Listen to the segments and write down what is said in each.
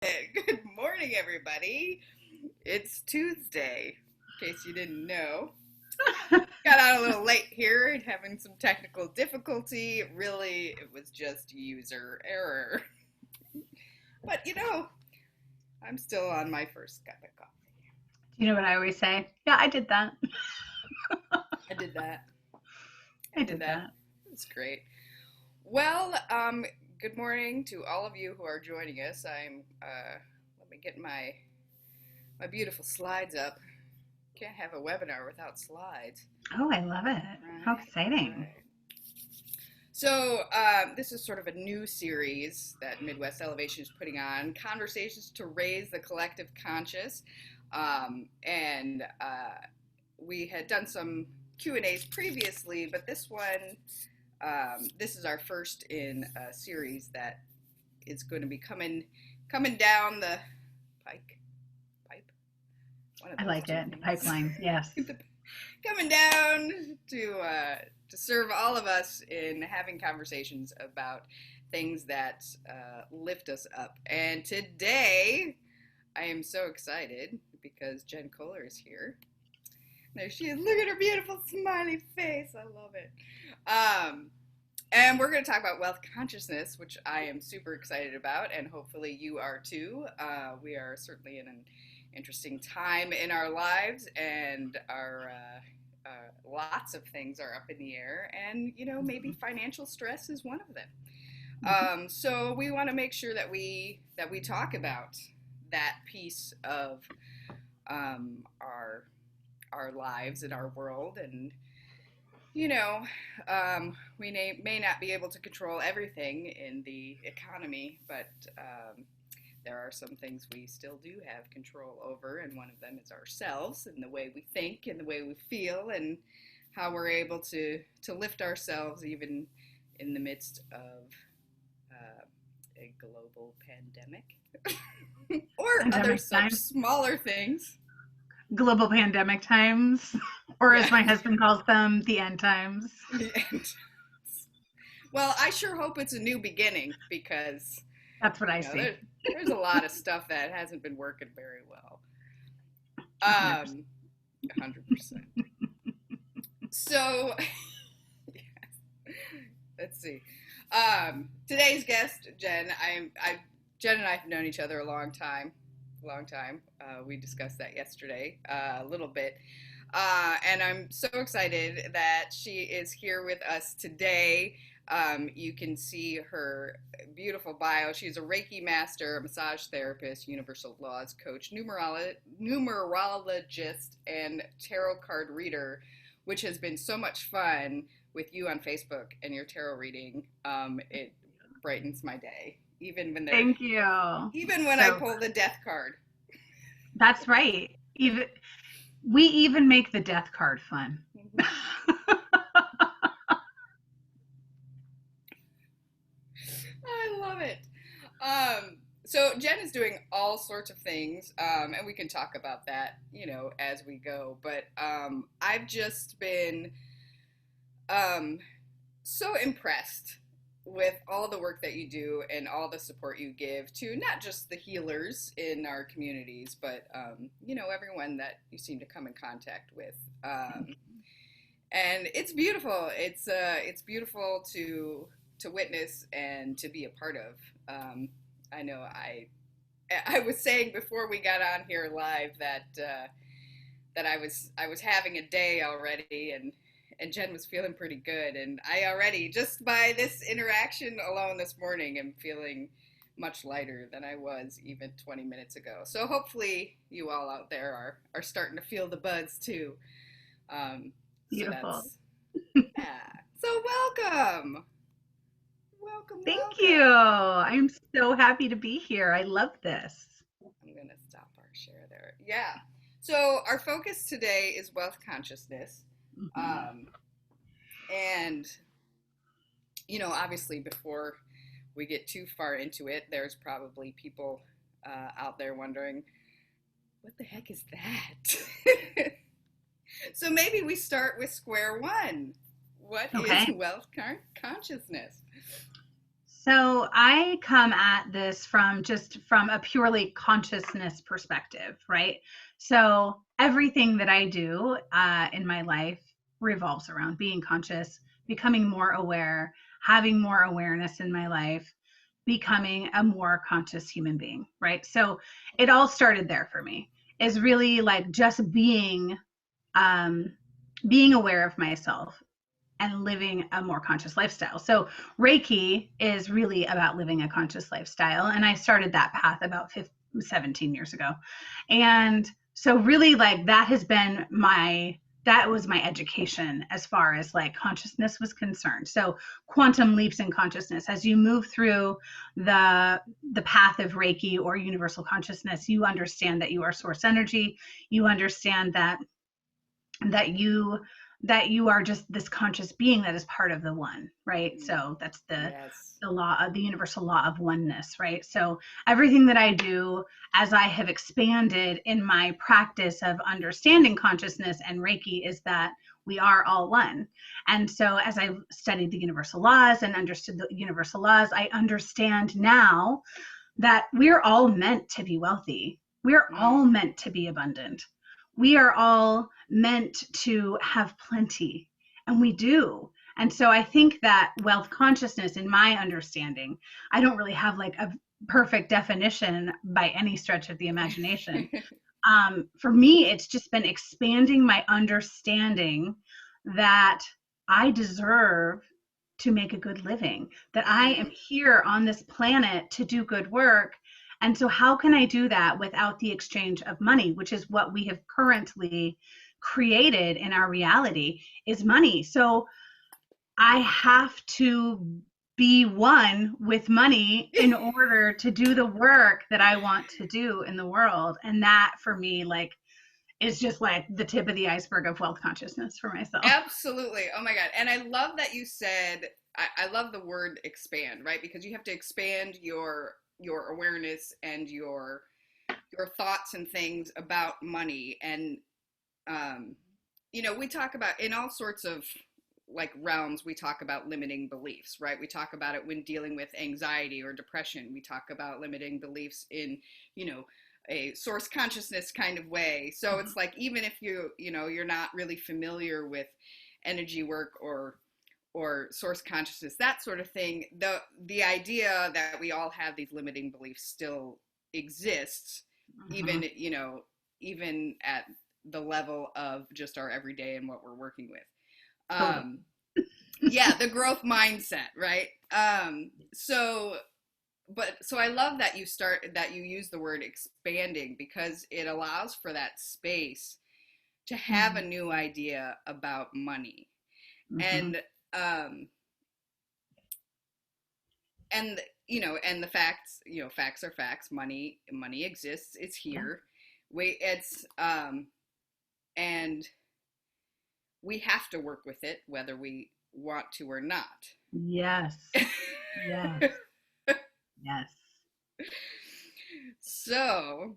Good morning, everybody. It's Tuesday, in case you didn't know. Got out a little late here and having some technical difficulty. Really, it was just user error. But I'm still on my first cup of coffee. You know what I always say? Yeah, I did that. I did that. I I did did that. that. It's great. Well, good morning to all of you who are joining us. Let me get my beautiful slides up. Can't have a webinar without slides. Oh, I love it. How Right, exciting. right. So, this is sort of a new series that Midwest Elevation is putting on, conversations to raise the collective conscious. And we had done some Q&As previously, but this is our first in a series that is going to be coming down the pike, pipe, one of I those like two it. The things. pipeline. Yes. Coming down to serve all of us in having conversations about things that lift us up. And today, I am so excited because Jen Kohler is here. There she is. Look at her beautiful smiley face. I love it. And we're going to talk about wealth consciousness, which I am super excited about, and hopefully you are too. We are certainly in an interesting time in our lives, and our lots of things are up in the air, and maybe financial stress is one of them. So we want to make sure that we talk about that piece of our lives and our world, and we may not be able to control everything in the economy, but there are some things we still do have control over, and one of them is ourselves and the way we think and the way we feel and how we're able to lift ourselves even in the midst of a global pandemic or other Pandemic such time. smaller things. Global pandemic times. Or as Yeah, my husband calls them, the end times. the end. Well, I sure hope it's a new beginning because That's what I see. there's a lot of stuff that hasn't been working very well. 100%. 100%. So, let's see. Today's guest, Jen. Jen and I have known each other a long time. Long time. We discussed that yesterday a little bit. And I'm so excited that she is here with us today. You can see her beautiful bio. She's a Reiki master, a massage therapist, universal laws coach, numerologist, and tarot card reader, which has been so much fun with you on Facebook and your tarot reading. It brightens my day, Thank you. even when I So pull the death card. that's right. We even make the death card fun. I love it. So Jen is doing all sorts of things, and we can talk about that, as we go. But I've just been so impressed with all the work that you do and all the support you give to not just the healers in our communities, but everyone that you seem to come in contact with. And it's beautiful. It's beautiful to witness and to be a part of. I know I was saying before we got on here live that I was having a day already, and Jen was feeling pretty good, and I already, just by this interaction alone this morning, am feeling much lighter than I was even 20 minutes ago. So hopefully you all out there are starting to feel the buzz too. So Beautiful. that's, yeah. So welcome. Welcome, Thank you. welcome. I'm so happy to be here. I love this. I'm going to stop our share there. Yeah. So our focus today is wealth consciousness. Mhm. Um, and, obviously before we get too far into it, there's probably people out there wondering, what the heck is that? So maybe we start with square one. What is Okay. wealth consciousness? So I come at this from a purely consciousness perspective, right? So everything that I do in my life revolves around being conscious, becoming more aware, having more awareness in my life, becoming a more conscious human being, right? So it all started there for me, is really like just um, being aware of myself and living a more conscious lifestyle. So Reiki is really about living a conscious lifestyle. And I started that path about 17 years ago. And so really like that was my education as far as like consciousness was concerned. So quantum leaps in consciousness, as you move through the path of Reiki or universal consciousness, you understand that you are source energy. You understand that you that you are just this conscious being that is part of the one, right? So that's Yes. the law of the universal law of oneness, right? So everything that I do, as I have expanded in my practice of understanding consciousness and Reiki, is that we are all one. And so as I studied the universal laws and understood the universal laws, I understand now that we're all meant to be wealthy. We're all meant to be abundant. We are all meant to have plenty, and we do. And so I think that wealth consciousness, in my understanding, I don't really have like a perfect definition by any stretch of the imagination. For me, it's just been expanding my understanding that I deserve to make a good living, that I am here on this planet to do good work. And so, how can I do that without the exchange of money, which is what we have currently created in our reality, is money. So, I have to be one with money in order to do the work that I want to do in the world. And that for me, like, is just like the tip of the iceberg of wealth consciousness for myself. Absolutely. Oh my God. And I love that you said, I love the word expand, right? Because you have to expand your awareness and your thoughts and things about money. And we talk about in all sorts of like realms, we talk about limiting beliefs, right? We talk about it when dealing with anxiety or depression. We talk about limiting beliefs in, a source consciousness kind of way. So it's like, even if you're not really familiar with energy work or source consciousness, that sort of thing, the idea that we all have these limiting beliefs still exists, even, even at the level of just our everyday and what we're working with. Yeah, the growth mindset, right? So I love that you use the word expanding, because it allows for that space to have a new idea about money. And and the facts, facts are facts. Money exists. It's here. And we have to work with it whether we want to or not. Yes. Yes. Yes. So,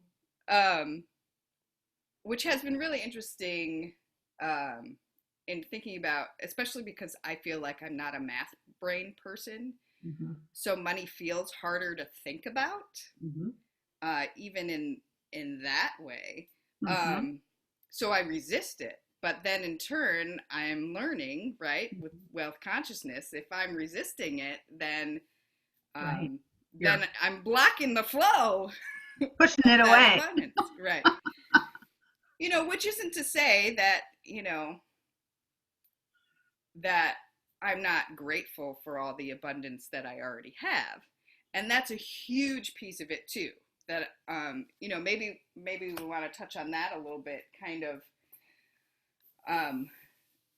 which has been really interesting in thinking about, especially because I feel like I'm not a math brain person. So money feels harder to think about, even in that way. So I resist it. But then in turn, I'm learning, right, with wealth consciousness, if I'm resisting it, then then I'm blocking the flow, pushing it away. Abundance, right? Which isn't to say that that I'm not grateful for all the abundance that I already have, and that's a huge piece of it too. That maybe we want to touch on that a little bit, kind of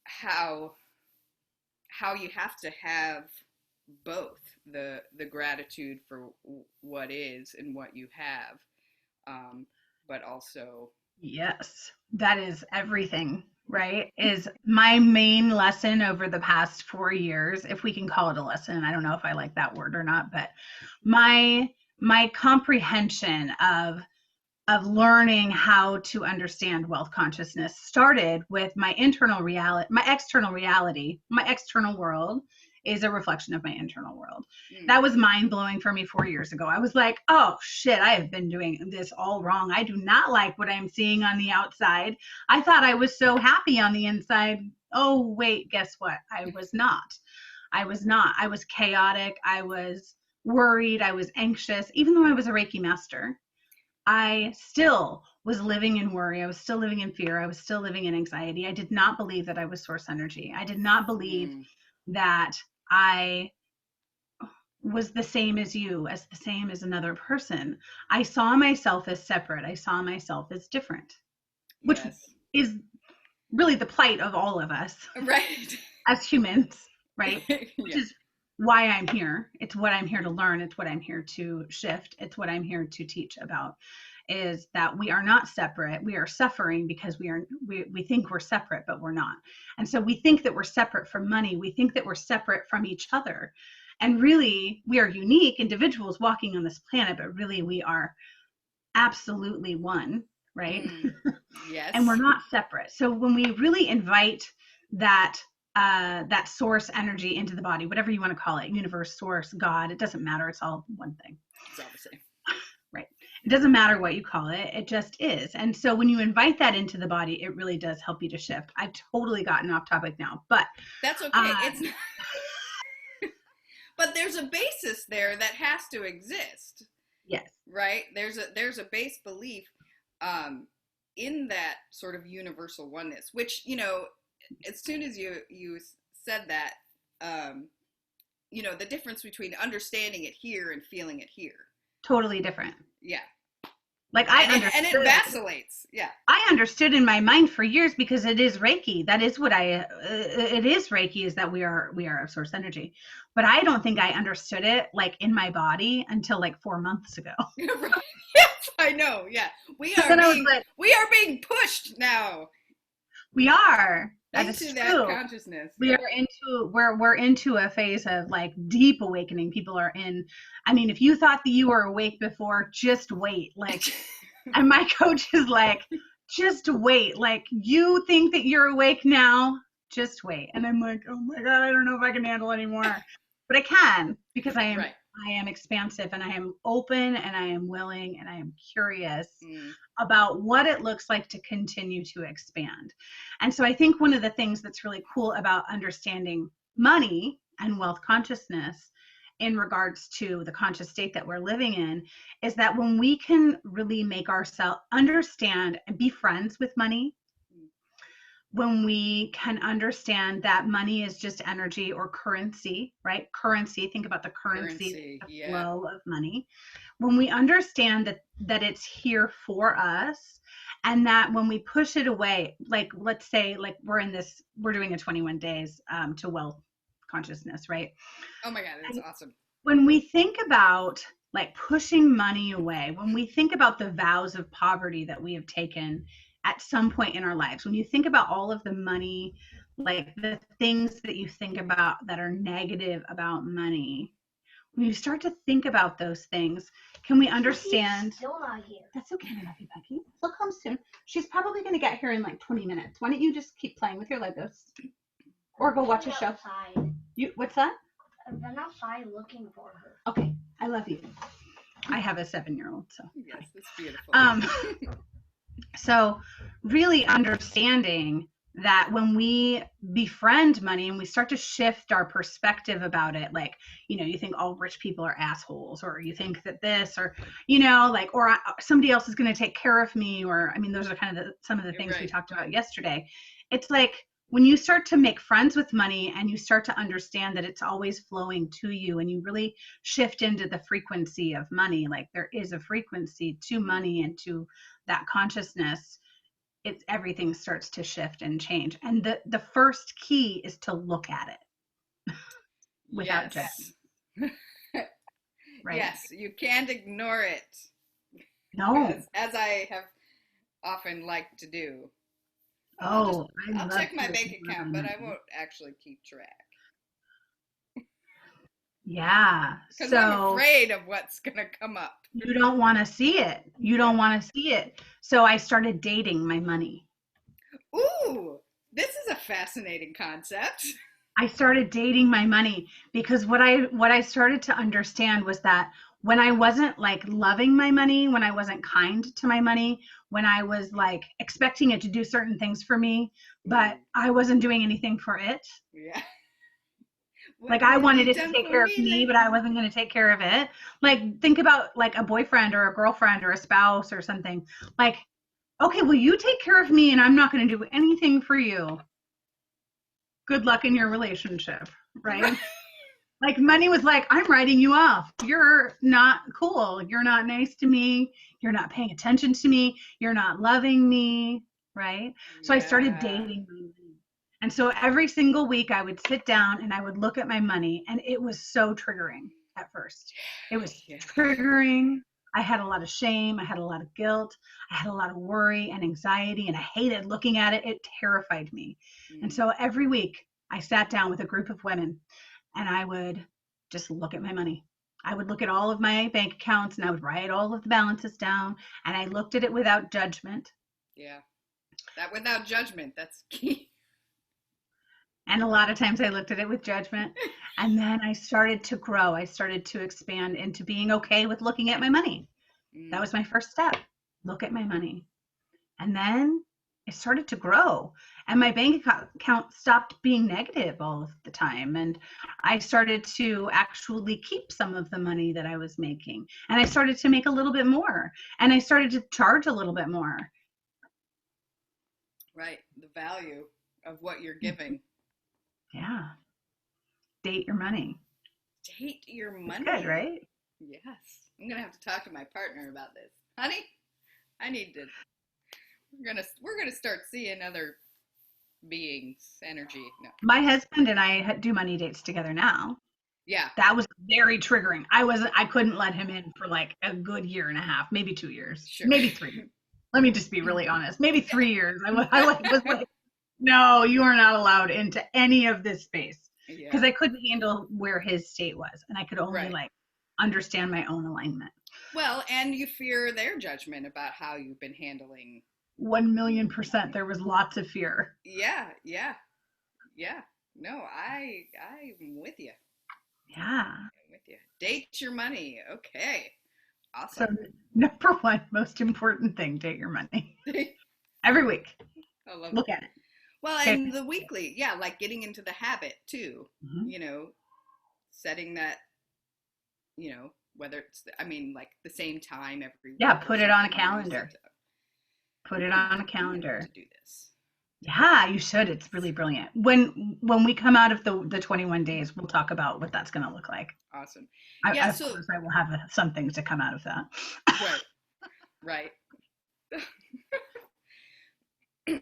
how you have to have both the gratitude for what is and what you have, but also, yes, that is everything, right? Is my main lesson over the past 4 years, if we can call it a lesson. I don't know if I like that word or not, but my comprehension of learning how to understand wealth consciousness started with my internal reality, my external world is a reflection of my internal world. Mm. That was mind blowing for me 4 years ago. I was like, oh shit, I have been doing this all wrong. I do not like what I'm seeing on the outside. I thought I was so happy on the inside. Oh, wait, guess what? I was not. I was not. I was chaotic. I was worried. I was anxious. Even though I was a Reiki master, I still was living in worry. I was still living in fear. I was still living in anxiety. I did not believe that I was source energy. I did not believe that I was the same as you, as the same as another person. I saw myself as separate. I saw myself as different, which is really the plight of all of us, right, as humans, right? Which is why I'm here. It's what I'm here to learn. It's what I'm here to shift. It's what I'm here to teach about, is that we are not separate. We are suffering because we think we're separate, but we're not. And so we think that we're separate from money. We think that we're separate from each other. And really, we are unique individuals walking on this planet, but really we are absolutely one, right? Yes. And we're not separate. So when we really invite that that source energy into the body, whatever you want to call it, universe, source, God, it doesn't matter. It's all one thing. It's all the same. Right. It doesn't matter what you call it. It just is. And so when you invite that into the body, it really does help you to shift. I've totally gotten off topic now, but that's okay. It's not... But there's a basis there that has to exist. Yes. Right? There's a base belief in that sort of universal oneness, which, you know, as soon as you said that, you know, the difference between understanding it here and feeling it here. Totally different. Yeah. Like and it vacillates. Yeah. I understood in my mind for years because it is Reiki. That is what it is Reiki, is that we are a source energy. But I don't think I understood it like in my body until like 4 months ago. Right. Yes, I know. Yeah. We are being pushed now. We are. Into that consciousness. We're into a phase of like deep awakening. People are in, I mean, if you thought that you were awake before, just wait. Like, and my coach is like, just wait. Like, you think that you're awake now, just wait. And I'm like, oh my God, I don't know if I can handle anymore. But I can, because I am expansive and I am open and I am willing and I am curious about what it looks like to continue to expand. And so I think one of the things that's really cool about understanding money and wealth consciousness in regards to the conscious state that we're living in is that when we can really make ourselves understand and be friends with money, when we can understand that money is just energy or currency, right? Currency, think about the currency the flow of money. When we understand that it's here for us, and that when we push it away, like let's say like we're doing a 21 days to wealth consciousness, right? Oh my God, that's awesome. When we think about like pushing money away, when we think about the vows of poverty that we have taken at some point in our lives, when you think about all of the money, like the things that you think about that are negative about money, when you start to think about those things, can we understand? She's still not here. That's okay, I love you, Becky. She'll come soon. She's probably going to get here in like 20 minutes. Why don't you just keep playing with your Legos? Or go watch a show. Outside. What's that? I've been outside looking for her. Okay, I love you. I have a 7-year-old, so. Yes, it's beautiful. So really understanding that when we befriend money and we start to shift our perspective about it, like, you know, you think all rich people are assholes, or you think that this, or, you know, like, or somebody else is going to take care of me, or, I mean, those are kind of some of the things we talked about yesterday. It's like, when you start to make friends with money and you start to understand that it's always flowing to you, and you really shift into the frequency of money, like there is a frequency to money and to that consciousness, everything starts to shift and change. And the first key is to look at it without judging. Right? Yes, you can't ignore it. No. As I have often liked to do. I'll check my bank account, but I won't actually keep track. Yeah. Because I'm afraid of what's going to come up. You don't want to see it. You don't want to see it. So I started dating my money. Ooh, this is a fascinating concept. I started dating my money because what I started to understand was that when I wasn't like loving my money, when I wasn't kind to my money, when I was like expecting it to do certain things for me, but I wasn't doing anything for it. Yeah. Like What I have wanted you it to done take for care of me me, but I lately? wasn't going to take care of it. Like think about like a boyfriend or a girlfriend or a spouse or something. Like, okay, well you take care of me and I'm not going to do anything for you. Good luck in your relationship, Right. right? Like money was like, I'm writing you off. You're not cool. You're not nice to me. You're not paying attention to me. You're not loving me. Right. So I started Yeah. dating my money. And so every single week I would sit down and I would look at my money. And it was so triggering at first. It was Yeah. triggering. I had a lot of shame. I had a lot of guilt. I had a lot of worry and anxiety. And I hated looking at it. It terrified me. And Mm. so every week I sat down with a group of women and I would just look at my money. I would look at all of my bank accounts and I would write all of the balances down and I looked at it without judgment. Yeah. That without judgment, that's key. And a lot of times I looked at it with judgment. And then I started to grow. I started to expand into being okay with looking at my money. That Mm. was my first step. Look at my money. And then it started to grow. And my bank account stopped being negative all of the time. And I started to actually keep some of the money that I was making. And I started to make a little bit more. And I started to charge a little bit more. Right. The value of what you're giving. Yeah. Date your money. Date your It's good, money. right? Yes. I'm gonna have to talk to my partner about this. Honey, I need to we're gonna start seeing other beings, energy. No. My husband and I do money dates together now. Yeah. That was very triggering. I couldn't let him in for like a good year and a half, maybe 2 years, Sure. maybe 3. Let me just be really honest. Maybe 3 years. Was like, no, you are not allowed into any of this space because Yeah. I couldn't handle where his state was, and I could only Right. like understand my own alignment. Well, and you fear their judgment about how you've been handling 1,000,000%. money. There was lots of fear. Yeah, yeah, yeah. No, I'm with you. Yeah. I'm with you. Date your money. Okay. So Awesome. number one, most important thing: date your money I every week. love Look it. at it. Well, Okay. and the weekly, yeah, like getting into the habit too. Mhm. You know, setting that, whether it's, I mean, like the same time every Yeah. week or Put it on a something, you set calendar. to, Put it on a I'm gonna have to calendar. do this. Yeah, you should. It's really brilliant. When we come out of the 21 days, we'll talk about what that's going to look like. Awesome. I, Yeah, of so, course, I will have some things to come out of that. right, right.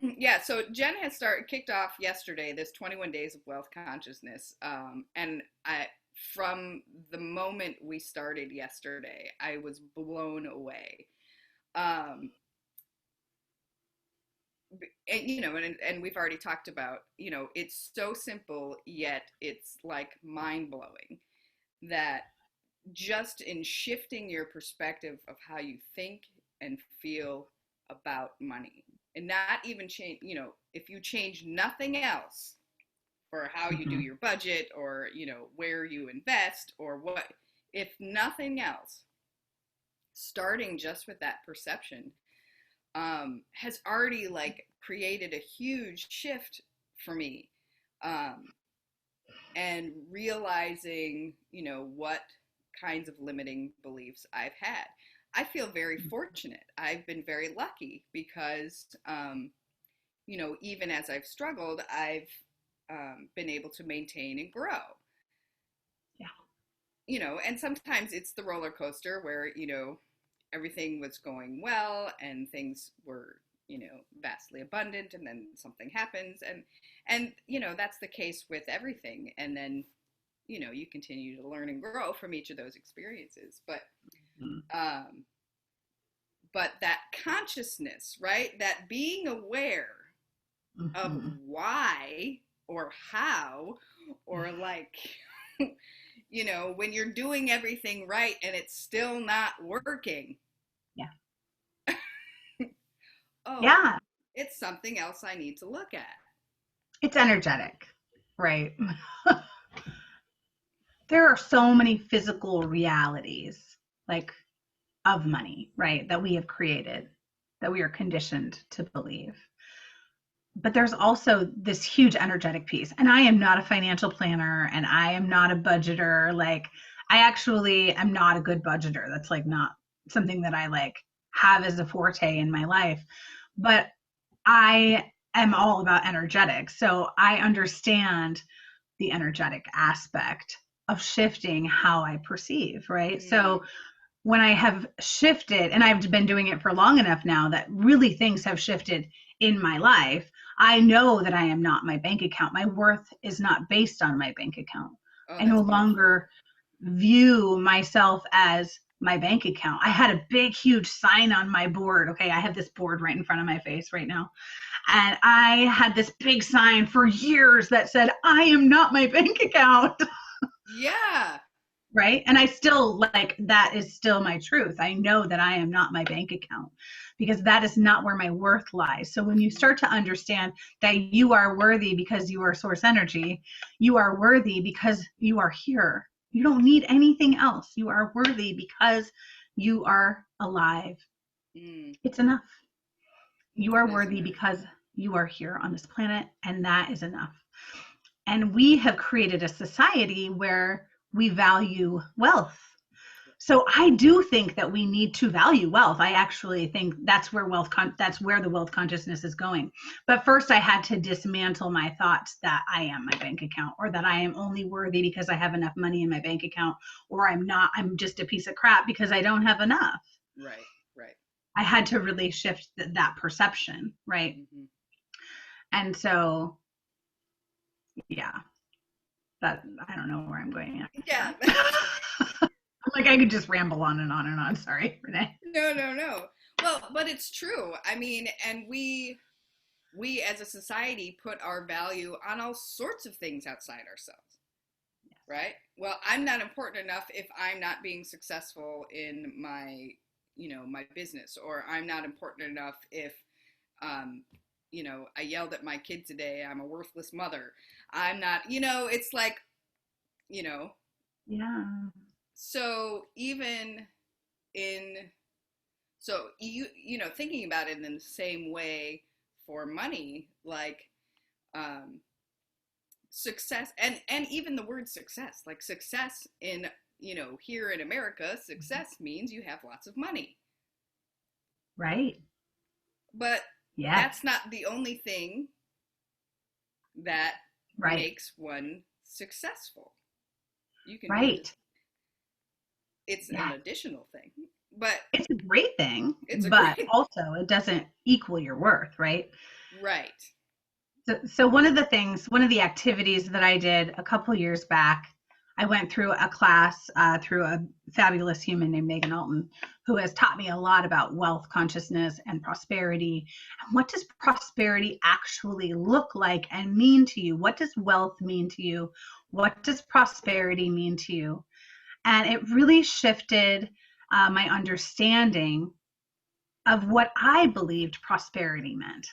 Yeah, so Jen has kicked off yesterday this 21 days of wealth consciousness, and from the moment we started yesterday, I was blown away. Um, and we've already talked about, it's so simple yet it's like mind blowing that just in shifting your perspective of how you think and feel about money, and not even change, if you change nothing else for how you do Mhm. your budget, or where you invest, or what, if nothing else, starting just with that perception has already like created a huge shift for me, um, and realizing what kinds of limiting beliefs I've had. I feel very fortunate. I've been very lucky because even as I've struggled, I've been able to maintain and grow. Yeah. And sometimes it's the roller coaster where everything was going well and things were vastly abundant, and then something happens, and that's the case with everything, and then you continue to learn and grow from each of those experiences, Mhm. um but that consciousness, right, that being aware of Mhm. why or how, or like when you're doing everything right and it's still not working. Yeah. Oh, Yeah. it's something else I need to look at. It's energetic, right? There are so many physical realities, like of money, right, that we have created, that we are conditioned to believe. But there's also this huge energetic piece. And I am not a financial planner and I am not a budgeter. Like, I actually am not a good budgeter. That's like not something that I like have as a forte in my life. But I am all about energetics. So I understand the energetic aspect of shifting how I perceive, right? So when I have shifted, and I've been doing it for long enough now that really things have shifted in my life, I know that I am not my bank account. My worth is not based on my bank account. Oh, I no that's beautiful. longer view myself as my bank account. I had a big, huge sign on my board. Okay, I have this board right in front of my face right now. And I had this big sign for years that said, I am not my bank account. Yeah. Right. And I still like, that is still my truth. I know that I am not my bank account because that is not where my worth lies. So when you start to understand that you are worthy because you are source energy, you are worthy because you are here. You don't need anything else. You are worthy because you are alive. It's enough. You are worthy because you are here on this planet, and that is enough. And we have created a society where we value wealth. So I do think that we need to value wealth. I actually think that's where that's where the wealth consciousness is going. But first I had to dismantle my thoughts that I am my bank account, or that I am only worthy because I have enough money in my bank account, or I'm just a piece of crap because I don't have enough. Right. I had to really shift that perception, right? And so, yeah, that, I don't know where I'm going at. Yeah. Like, I could just ramble on and on and on. Sorry, Renee. No. Well, but it's true. I mean, and we as a society put our value on all sorts of things outside ourselves. Yes. Right? Well, I'm not important enough if I'm not being successful in my, my business, or I'm not important enough if I yelled at my kid today, I'm a worthless mother. I'm not, it's like, Yeah. So even thinking about it in the same way for money, like success, and even the word success, like success in, here in America, success means you have lots of money. Right. But that's not the only thing that makes one successful. You can it's an additional thing, but it's a great thing. Also it doesn't equal your worth, right? Right. So one of the activities that I did a couple years back, I went through a class through a fabulous human named Megan Alton, who has taught me a lot about wealth consciousness and prosperity. And what does prosperity actually look like and mean to you? What does wealth mean to you? What does prosperity mean to you? And it really shifted my understanding of what I believed prosperity meant.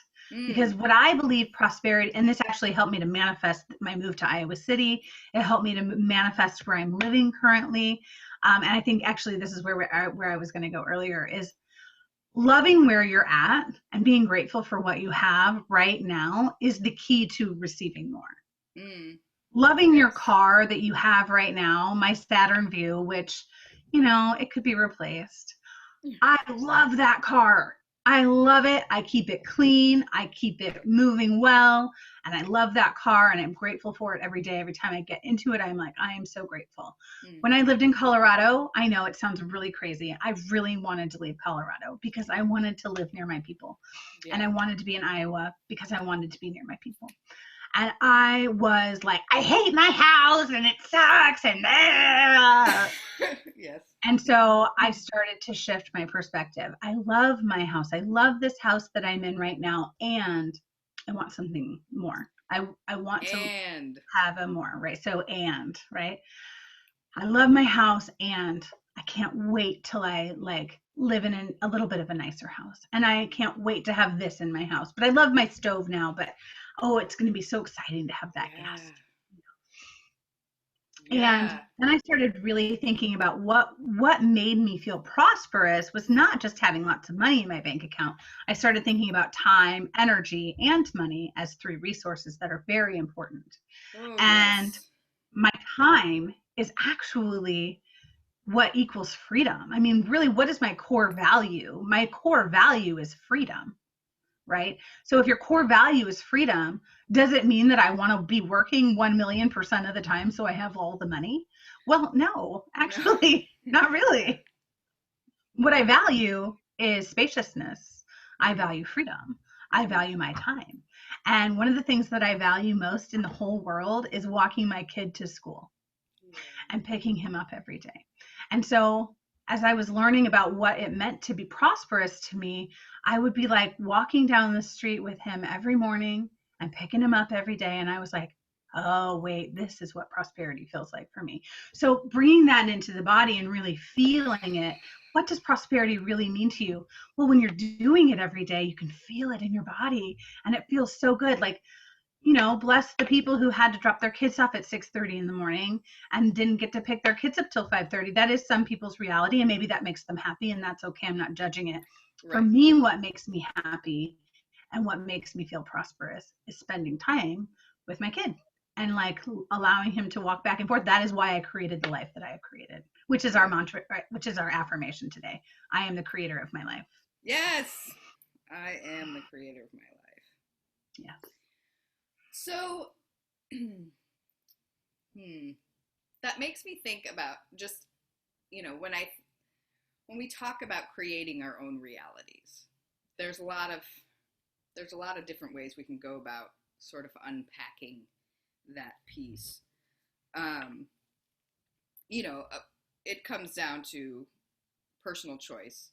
Because what I believe prosperity, and this actually helped me to manifest my move to Iowa City. It helped me to manifest where I'm living currently. And I think actually this is where I was going to go earlier, is loving where you're at and being grateful for what you have right now is the key to receiving more. Loving your car that you have right now, my Saturn Vue, which, it could be replaced. I love that car. I love it. I keep it clean. I keep it moving well. And I love that car, and I'm grateful for it every day. Every time I get into it, I'm like, I am so grateful. When I lived in Colorado, I know it sounds really crazy. I really wanted to leave Colorado because I wanted to live near my people. Yeah. And I wanted to be in Iowa because I wanted to be near my people. And I was like, I hate my house and it sucks and yes. And so I started to shift my perspective. I love my house. I love this house that I'm in right now, and I want something more. I want to have a more, right? So right? I love my house, and I can't wait till I live in a little bit of a nicer house. And I can't wait to have this in my house. But I love my stove now, but it's going to be so exciting to have that gas. And Yeah. then I started really thinking about what made me feel prosperous was not just having lots of money in my bank account. I started thinking about time, energy, and money as three resources that are very important. Oh, And yes. my time is actually what equals freedom. I mean, really, what is my core value? My core value is freedom, right? So if your core value is freedom, does it mean that I want to be working 1,000,000% of the time so I have all the money? Well, no, No. actually, not really. What I value is spaciousness. I Mhm. value freedom. I value my time. And one of the things that I value most in the whole world is walking my kid to school Yeah. and picking him up every day. And so, as I was learning about what it meant to be prosperous to me, I would be like walking down the street with him every morning and picking him up every day. And I was like, oh, wait, this is what prosperity feels like for me. So, bringing that into the body and really feeling it. What does prosperity really mean to you? Well, when you're doing it every day, you can feel it in your body and it feels so good. Like, bless the people who had to drop their kids off at 6:30 in the morning and didn't get to pick their kids up till 5:30. That is some people's reality, and maybe that makes them happy, and that's okay. I'm not judging it. For Right. me, what makes me happy and what makes me feel prosperous is spending time with my kid and like allowing him to walk back and forth. That is why I created the life that I have created, which is our Yeah. mantra, right? Which is our affirmation today. I am the creator of my life. Yes. I am the creator of my life. Yes. So, that makes me think about just, when we talk about creating our own realities, there's a lot of different ways we can go about sort of unpacking that piece. Um, you know, uh, it comes down to personal choice,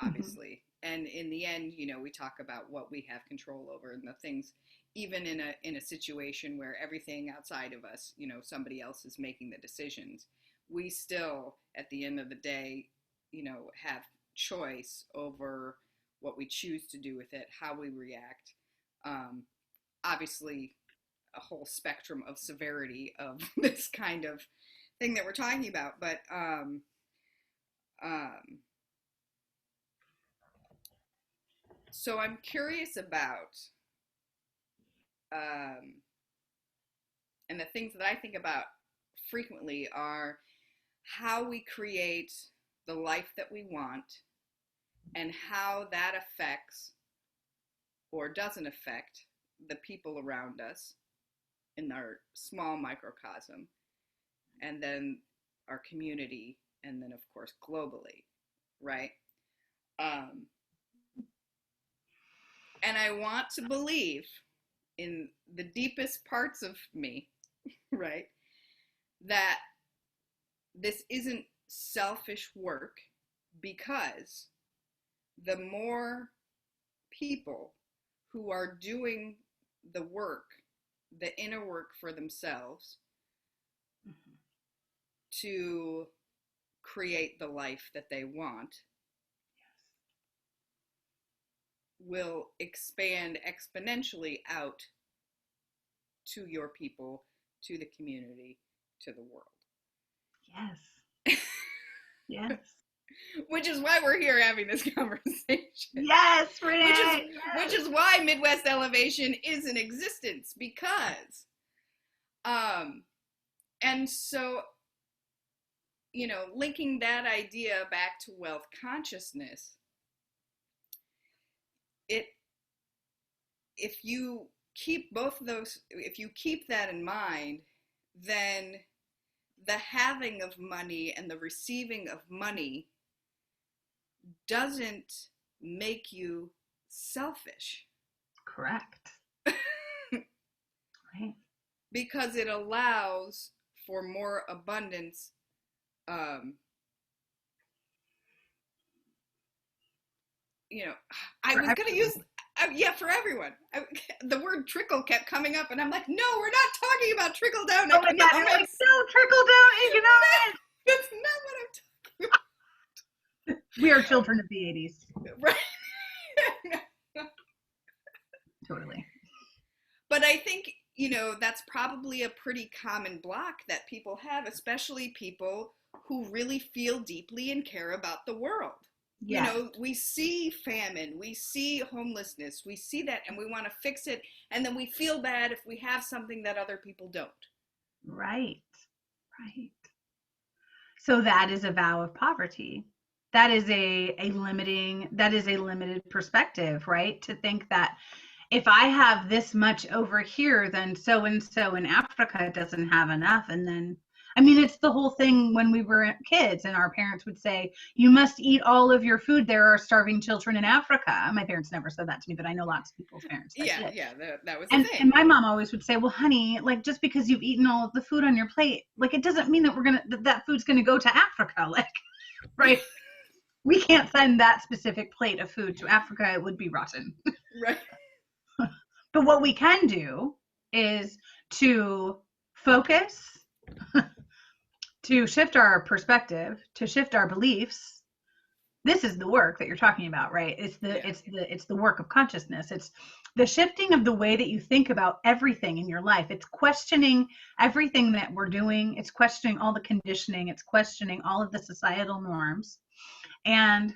Mm-hmm. obviously. And in the end, we talk about what we have control over and the things, even in a situation where everything outside of us, somebody else is making the decisions, we still, at the end of the day, have choice over what we choose to do with it, how we react. Um, Obviously, a whole spectrum of severity of this kind of thing that we're talking about, but um, so I'm curious about, um, and the things that I think about frequently are how we create the life that we want and how that affects or doesn't affect the people around us in our small microcosm, and then our community, and then, of course, globally, right? Um, and I want to believe in the deepest parts of me, right, that this isn't selfish work, because the more people who are doing the work, the inner work for themselves Mm-hmm. to create the life that they want, will expand exponentially out to your people, to the community, to the world. Yes. Yes. Which is why we're here having this conversation. Yes, which is Renee. which Yes. is why Midwest Elevation is in existence, because um and so, linking that idea back to wealth consciousness, it if you keep both of those, if you keep that in mind, then the having of money and the receiving of money doesn't make you selfish, Correct. Right. because it allows for more abundance. um you know I For was going to everyone. use, yeah, for everyone. The word trickle kept coming up, and I'm like, no, we're not talking about trickle down Oh my God, you're like, economics. no, trickle down economics. That's not what I'm talking We are children of the 80s. about. Right. Totally. But I think, that's probably a pretty common block that people have, especially people who really feel deeply and care about the world. Yes. We see famine, we see homelessness, we see that, and we want to fix it, and then we feel bad if we have something that other people don't. Right. Right. So that is a vow of poverty. That is a limited perspective, right? To think that if I have this much over here, then so and so in Africa doesn't have enough. And then, I mean, it's the whole thing when we were kids and our parents would say, you must eat all of your food. There are starving children in Africa. My parents never said that to me, but I know lots of people's parents that did. Yeah, that was the thing. And my mom always would say, well, honey, like just because you've eaten all of the food on your plate, like it doesn't mean that that food's going to go to Africa. Like, right? We can't send that specific plate of food to Africa. It would be rotten. Right. But what we can do is to focus, to shift our perspective, to shift our beliefs. This is the work that you're talking about, right? It's the work of consciousness. It's the shifting of the way that you think about everything in your life. It's questioning everything that we're doing. It's questioning all the conditioning. It's questioning all of the societal norms, and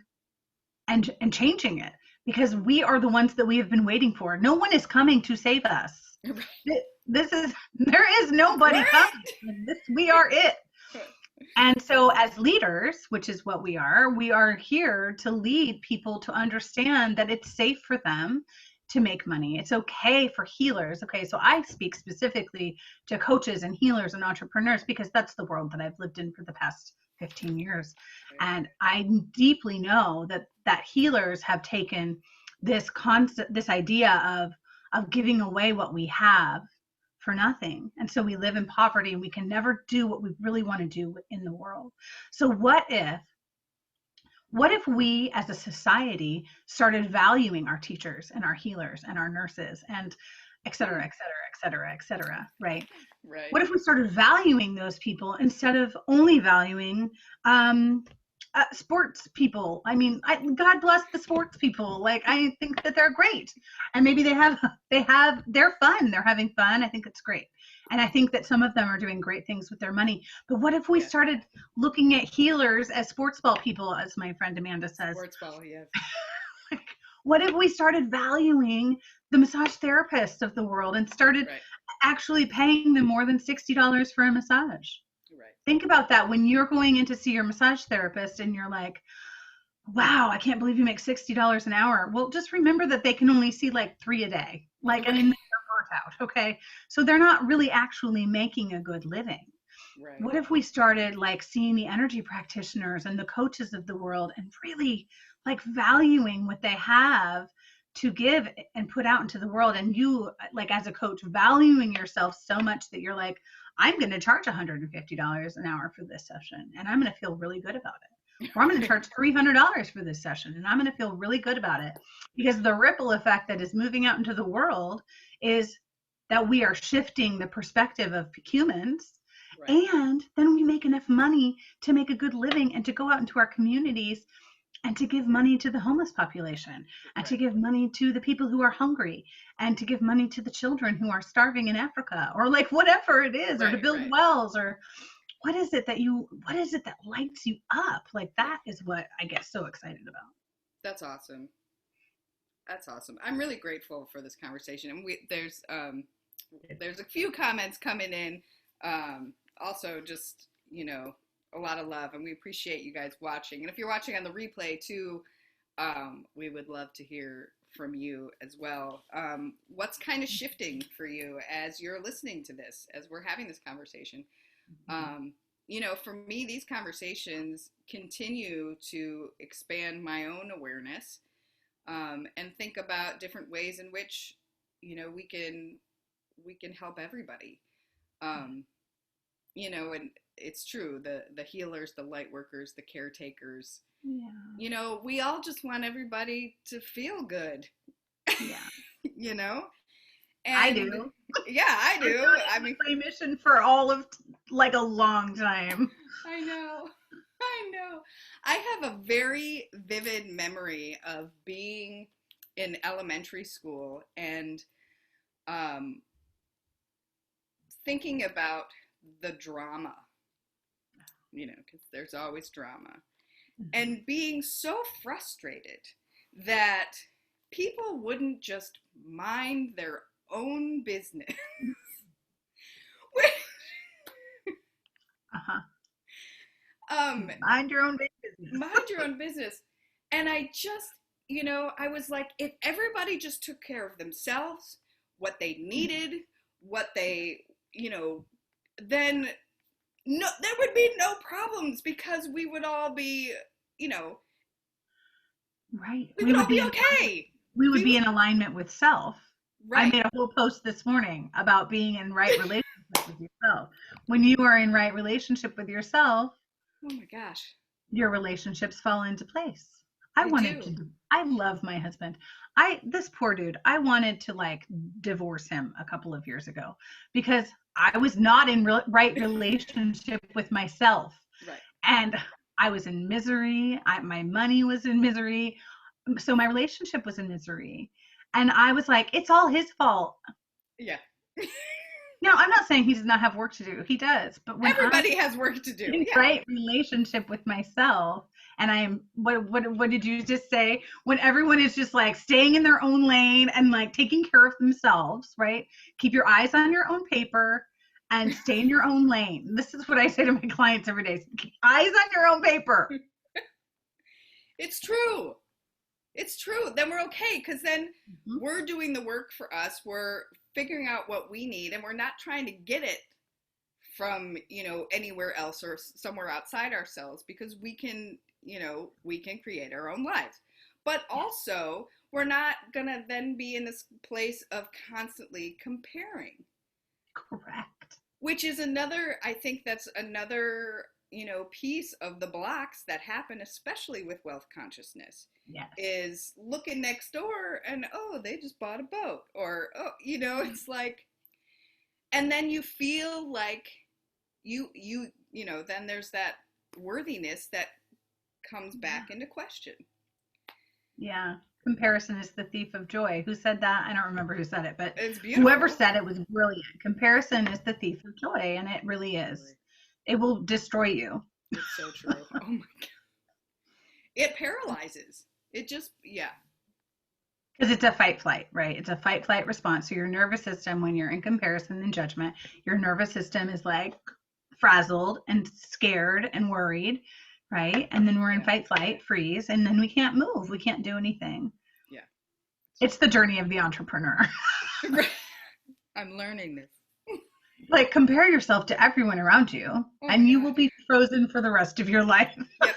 changing it. Because we are the ones that we have been waiting for. No one is coming to save us. There is nobody coming. We are it. And so as leaders, which is what we are here to lead people to understand that it's safe for them to make money. It's okay for healers. Okay, so I speak specifically to coaches and healers and entrepreneurs because that's the world that I've lived in for the past 15 years. And I deeply know that healers have taken this idea of giving away what we have for nothing. And so we live in poverty and we can never do what we really want to do in the world. So what if we as a society started valuing our teachers and our healers and our nurses and et cetera, et cetera, et cetera, et cetera, right? Right. What if we started valuing those people instead of only valuing sports people? I mean, God bless the sports people. Like, I think that they're great, and maybe they're fun. They're having fun. I think it's great, and I think that some of them are doing great things with their money. But what if we started looking at healers as sports ball people, as my friend Amanda says? Sports ball, yes. What if we started valuing the massage therapists of the world and started actually paying them more than $60 for a massage? Right. Think about that when you're going in to see your massage therapist and you're like, wow, I can't believe you make $60 an hour. Well, just remember that they can only see like 3 a day. Like, and then they're burnt out. Okay. So they're not really actually making a good living. Right. What if we started like seeing the energy practitioners and the coaches of the world and really like valuing what they have to give and put out into the world, and you like as a coach valuing yourself so much that you're like, I'm going to charge $150 an hour for this session and I'm going to feel really good about it. Or I'm going to charge $300 for this session and I'm going to feel really good about it, because the ripple effect that is moving out into the world is that we are shifting the perspective of humans. Right. And then we make enough money to make a good living and to go out into our communities and to give money to the homeless population and to give money to the people who are hungry and to give money to the children who are starving in Africa, or like whatever it is, or to build wells, or what is it that lights you up? Like, that is what I get so excited about. That's awesome. I'm really grateful for this conversation. And there's a few comments coming in. Also just, a lot of love, and we appreciate you guys watching. And if you're watching on the replay too, we would love to hear from you as well. What's kind of shifting for you as you're listening to this, as we're having this conversation? For me, these conversations continue to expand my own awareness, and think about different ways in which, we can help everybody. And it's true, the healers, the light workers, the caretakers, we all just want everybody to feel good. And I do. Yeah, I do. I mean, my mission for all of like a long time. I know. I have a very vivid memory of being in elementary school, and thinking about the drama, because there's always drama, and being so frustrated that people wouldn't just mind their own business. Mind your own business. Mind your own business. And I just, I was like, if everybody just took care of themselves, what they needed, what they, then there would be no problems, because we would all be, right. We would all be okay. We would be in alignment with self. Right. I made a whole post this morning about being in right relationship with yourself. When you are in right relationship with yourself, oh my gosh, your relationships fall into place. I love my husband. This poor dude, I wanted to like divorce him a couple of years ago because I was not in right relationship with myself. Right. And I was in misery. My money was in misery. So my relationship was in misery. And I was like, it's all his fault. Yeah. No, I'm not saying he does not have work to do. He does. But when everybody has work to do. In right relationship with myself, and I'm what did you just say? When everyone is just like staying in their own lane and like taking care of themselves, right? Keep your eyes on your own paper and stay in your own lane. This is what I say to my clients every day. Keep eyes on your own paper. It's true. It's true. Then we're okay, because then we're doing the work for us. We're figuring out what we need, and we're not trying to get it from, anywhere else or somewhere outside ourselves, because we can create our own lives. But also, we're not going to then be in this place of constantly comparing. Correct. Which is I think that's another, piece of the blocks that happen, especially with wealth consciousness. Yes. Is looking next door and, they just bought a boat, or, it's like, and then you feel like then there's that worthiness that comes back into question. Yeah. Comparison is the thief of joy. Who said that? I don't remember who said it, but it's beautiful. Whoever said it was brilliant. Comparison is the thief of joy, and it really is. It will destroy you. It's so true. Oh my God. It paralyzes. It just, yeah. Because it's a fight flight, right? It's a fight flight response. So your nervous system, when you're in comparison and judgment, your nervous system is like frazzled and scared and worried, right? And then we're in fight flight freeze, and then we can't move. We can't do anything. Yeah. It's the journey of the entrepreneur. I'm learning this. Like, compare yourself to everyone around you, and you will be frozen for the rest of your life. Yep.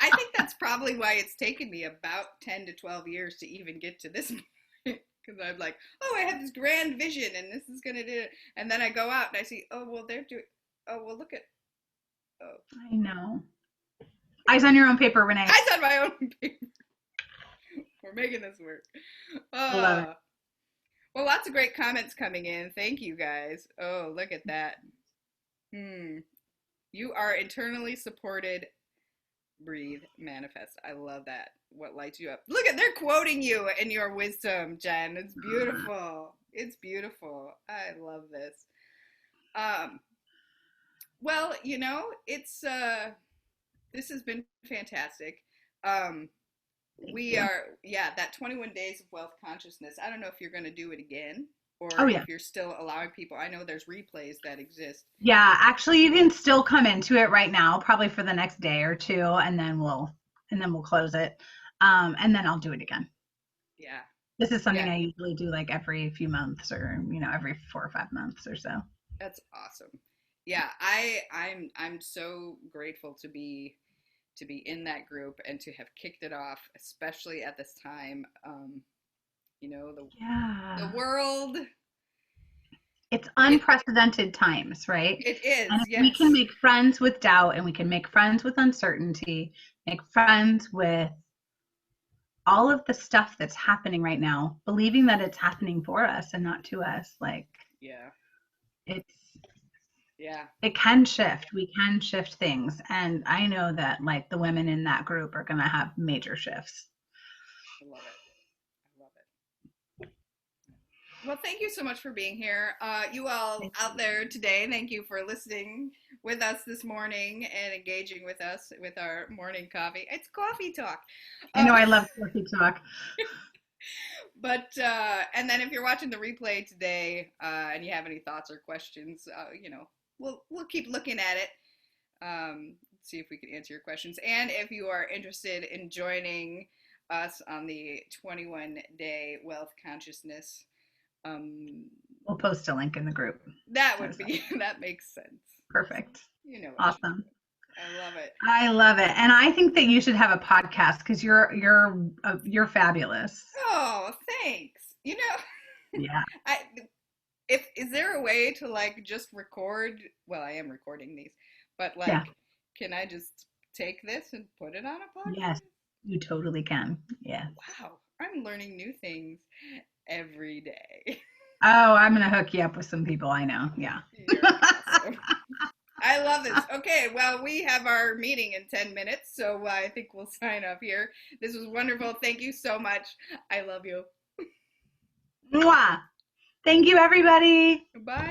I think that's probably why it's taken me about 10 to 12 years to even get to this point. Because I'm like, I have this grand vision, and this is going to do it. And then I go out and I see, they're doing, look at, I know. Eyes on your own paper, Renee. Eyes on my own paper. We're making this work. Love it. Well, lots of great comments coming in. Thank you, guys. Oh, look at that. You are internally supported. Breathe, manifest. I love that. What lights you up? Look at, they're quoting you and your wisdom, Jen. It's beautiful. It's beautiful. I love this. Well, it's this has been fantastic. We are, that 21 days of wealth consciousness. I don't know if you're going to do it again, or if you're still allowing people. I know there's replays that exist. Yeah, actually, you can still come into it right now, probably for the next day or two, and then we'll close it, and then I'll do it again. Yeah, this is something I usually do like every few months, or every 4 or 5 months or so. That's awesome. Yeah, I'm so grateful to be in that group and to have kicked it off, especially at this time. The world. It's unprecedented times, right? It is. And yes. We can make friends with doubt, and we can make friends with uncertainty, make friends with all of the stuff that's happening right now, believing that it's happening for us and not to us. Like, it can shift. We can shift things. And I know that like the women in that group are going to have major shifts. I love it. Well, thank you so much for being here. You all out there today, thank you for listening with us this morning and engaging with us with our morning coffee. It's coffee talk. I know I love coffee talk. And then if you're watching the replay today and you have any thoughts or questions, we'll keep looking at it. See if we can answer your questions. And if you are interested in joining us on the 21-day wealth consciousness, we'll post a link in the group. That makes sense. Perfect. Awesome. I love it. I love it. And I think that you should have a podcast because you're fabulous. Oh, thanks. Yeah. Is there a way to just record? Well, I am recording these, but can I just take this and put it on a podcast? Yes, you totally can. Yeah. Wow, I'm learning new things every day. Oh, I'm gonna hook you up with some people I know. Yeah. You're awesome. I love this. Okay, well, we have our meeting in 10 minutes, so I think we'll sign off here. This was wonderful. Thank you so much. I love you. Mwah. Thank you, everybody. Bye.